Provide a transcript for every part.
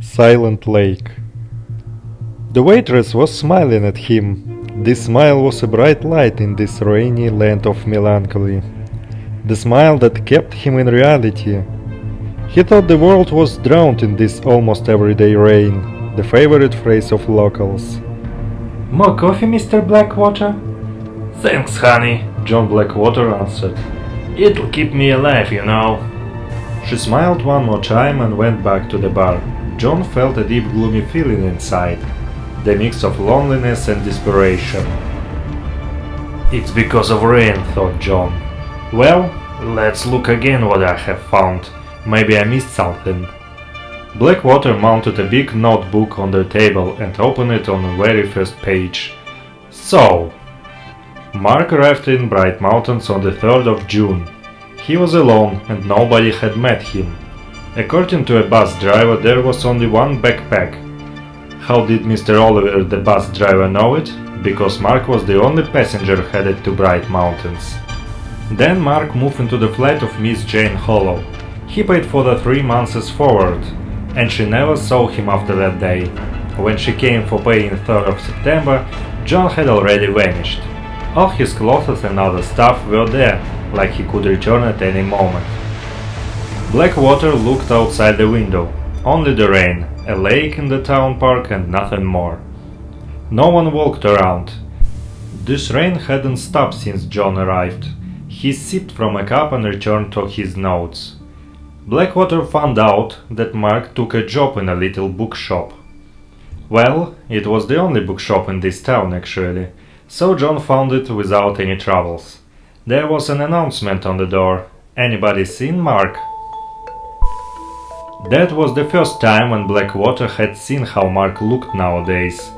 Silent Lake. The waitress was smiling at him. This smile was a bright light in this rainy land of melancholy. The smile that kept him in reality. He thought the world was drowned in this almost everyday rain, the favorite phrase of locals. More coffee, Mr. Blackwater? Thanks, honey, John Blackwater answered. It'll keep me alive, you know. She smiled one more time and went back to the bar. John felt a deep gloomy feeling inside, the mix of loneliness and desperation. It's because of rain, thought John. Well, let's look again what I have found. Maybe I missed something. Blackwater mounted a big notebook on the table and opened it on the very first page. So, Mark arrived in Bright Mountains on the 3rd of June. He was alone and nobody had met him. According to a bus driver, there was only one backpack. How did Mr. Oliver, the bus driver, know it? Because Mark was the only passenger headed to Bright Mountains. Then Mark moved into the flat of Miss Jane Hollow. He paid for the 3 months forward, and she never saw him after that day. When she came for paying 3rd of September, John had already vanished. All his clothes and other stuff were there, like he could return at any moment. Blackwater looked outside the window. Only the rain, a lake in the town park and nothing more. No one walked around. This rain hadn't stopped since John arrived. He sipped from a cup and returned to his notes. Blackwater found out that Mark took a job in a little bookshop. Well, it was the only bookshop in this town actually, so John found it without any troubles. There was an announcement on the door. Anybody seen Mark? That was the first time when Blackwater had seen how Mark looked nowadays.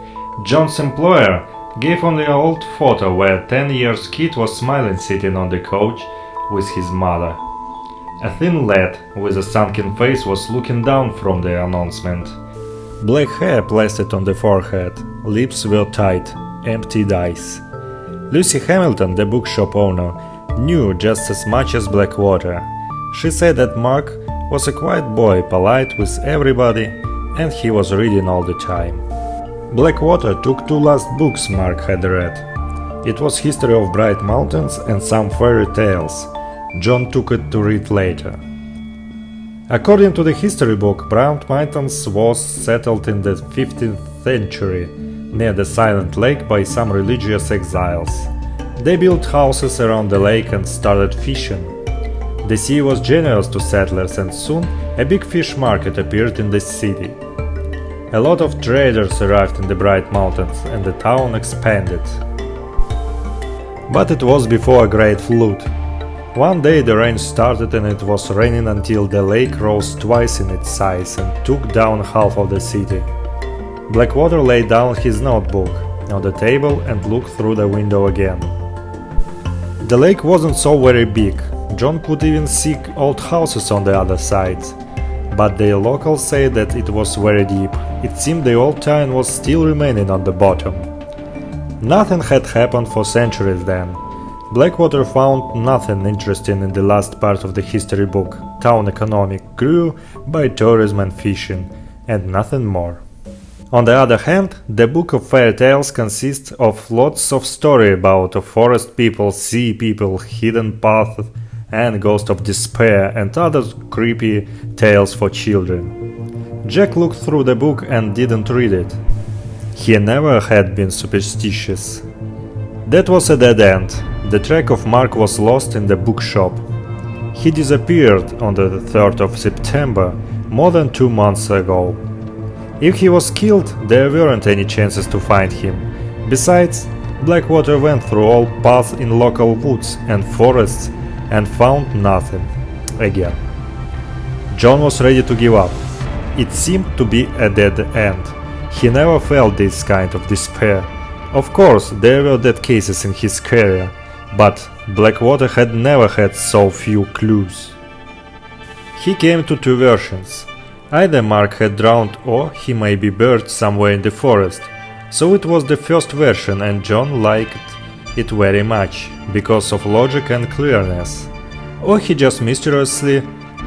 John's employer gave only an old photo where a 10-year kid was smiling sitting on the couch with his mother. A thin lad with a sunken face was looking down from the announcement. Black hair plastered on the forehead, lips were tight, empty eyes. Lucy Hamilton, the bookshop owner, knew just as much as Blackwater. She said that Mark was a quiet boy, polite with everybody, and he was reading all the time. Blackwater took 2 last books Mark had read. It was History of Bright Mountains and some fairy tales. John took it to read later. According to the history book, Bright Mountains was settled in the 15th century near the Silent Lake by some religious exiles. They built houses around the lake and started fishing. The sea was generous to settlers and soon a big fish market appeared in the city. A lot of traders arrived in the Bright Mountains and the town expanded. But it was before a great flood. One day the rain started and it was raining until the lake rose twice in its size and took down half of the city. Blackwater laid down his notebook on the table and looked through the window again. The lake wasn't so very big. John could even see old houses on the other side, but the locals say that it was very deep. It seemed the old town was still remaining on the bottom. Nothing had happened for centuries then. Blackwater found nothing interesting in the last part of the history book. Town economy grew by tourism and fishing, and nothing more. On the other hand, the book of fairy tales consists of lots of story about forest people, sea people, hidden paths, and ghost of despair and other creepy tales for children. Jack looked through the book and didn't read it. He never had been superstitious. That was a dead end. The track of Mark was lost in the bookshop. He disappeared on the 3rd of September, more than 2 months ago. If he was killed, there weren't any chances to find him. Besides, Blackwater went through all paths in local woods and forests and found nothing again. John was ready to give up. It seemed to be a dead end. He never felt this kind of despair. Of course, there were dead cases in his career, but Blackwater had never had so few clues. He came to 2 versions. Either Mark had drowned or he may be buried somewhere in the forest. So it was the first version and John liked it very much, because of logic and clearness. Or he just mysteriously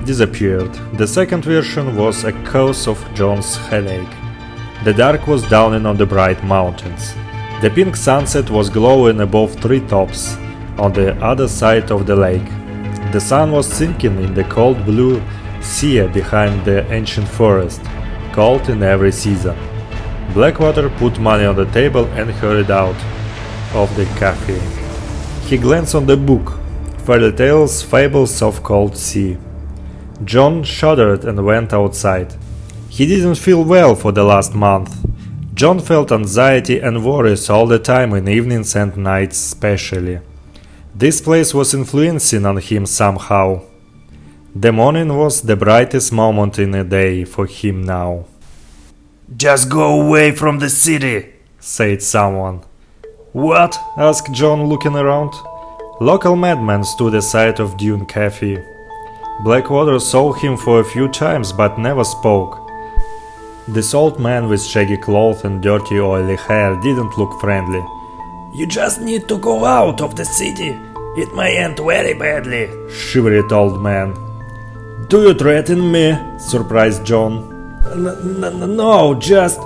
disappeared. The second version was a cause of John's headache. The dark was dawning on the bright mountains. The pink sunset was glowing above treetops on the other side of the lake. The sun was sinking in the cold blue sea behind the ancient forest, cold in every season. Blackwater put money on the table and hurried out of the cafe. He glanced on the book, Fairy Tales, Fables of Cold Sea. John shuddered and went outside. He didn't feel well for the last month. John felt anxiety and worries all the time, in evenings and nights especially. This place was influencing on him somehow. The morning was the brightest moment in the day for him now. Just go away from the city, said someone. What? Asked John, looking around. Local madmen stood aside of Dune Cafe. Blackwater saw him for a few times but never spoke. This old man with shaggy clothes and dirty oily hair didn't look friendly. You just need to go out of the city. It may end very badly, shivered old man. Do you threaten me? Surprised John. No, just...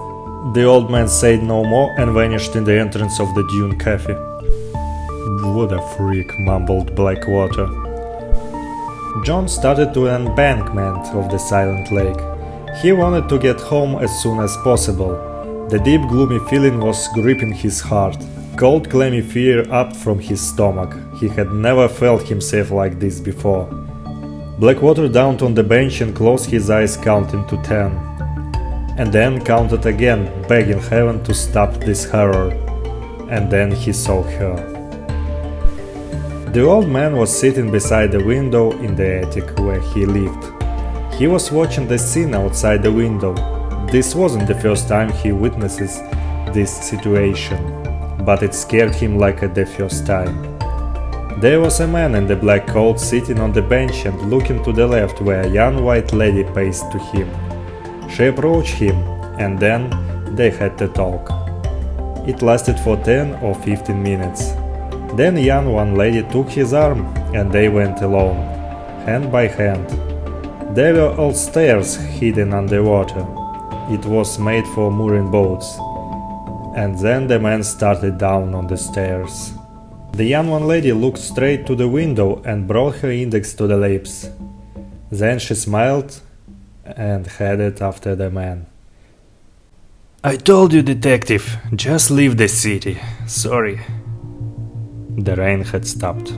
The old man said no more and vanished in the entrance of the Dune Cafe. What a freak, mumbled Blackwater. John started to an embankment of the silent lake. He wanted to get home as soon as possible. The deep gloomy feeling was gripping his heart. Cold clammy fear upped from his stomach. He had never felt himself like this before. Blackwater downed on the bench and closed his eyes, counting to 10. And then counted again, begging heaven to stop this horror. And then he saw her. The old man was sitting beside the window in the attic where he lived. He was watching the scene outside the window. This wasn't the first time he witnesses this situation, but it scared him like the first time. There was a man in the black coat sitting on the bench and looking to the left where a young white lady paced to him. She approached him, and then they had to talk. It lasted for 10 or 15 minutes. Then one lady took his arm, and they went alone, hand by hand. There were old stairs hidden underwater. It was made for mooring boats. And then the man started down on the stairs. The young lady looked straight to the window and brought her index to the lips. Then she smiled and headed after the man. I told you, detective, just leave the city. Sorry. The rain had stopped.